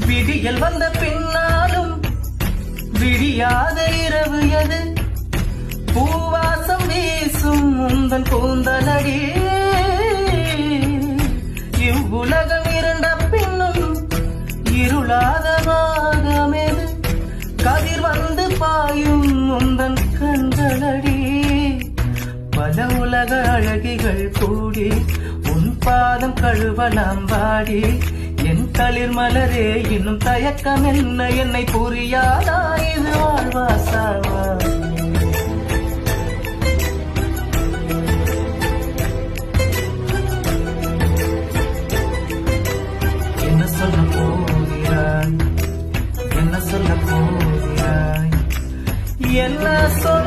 விடியல் வந்த பின்னாலும் விடியாத இரவு எது? பூவாசம் வீசும் உந்தன் கூந்தலடி. இவ்வுலகம் இருண்ட பின்னும் இருளாத மாதமெது? கதிர் வந்து பாயும் உந்தன் கண்களடி. பல உலக அழகிகள் கூடி உன் பாதம் கழுவலாம் வாடி. என் தளிர் மலரே இன்னும் தயக்கம் என்ன? என்னை புரியாதா இது வாழ்வாசாவா? என்ன சொல்ல போகிறாய்? என்ன சொல்ல போகிறாய்? என்ன சொல்ல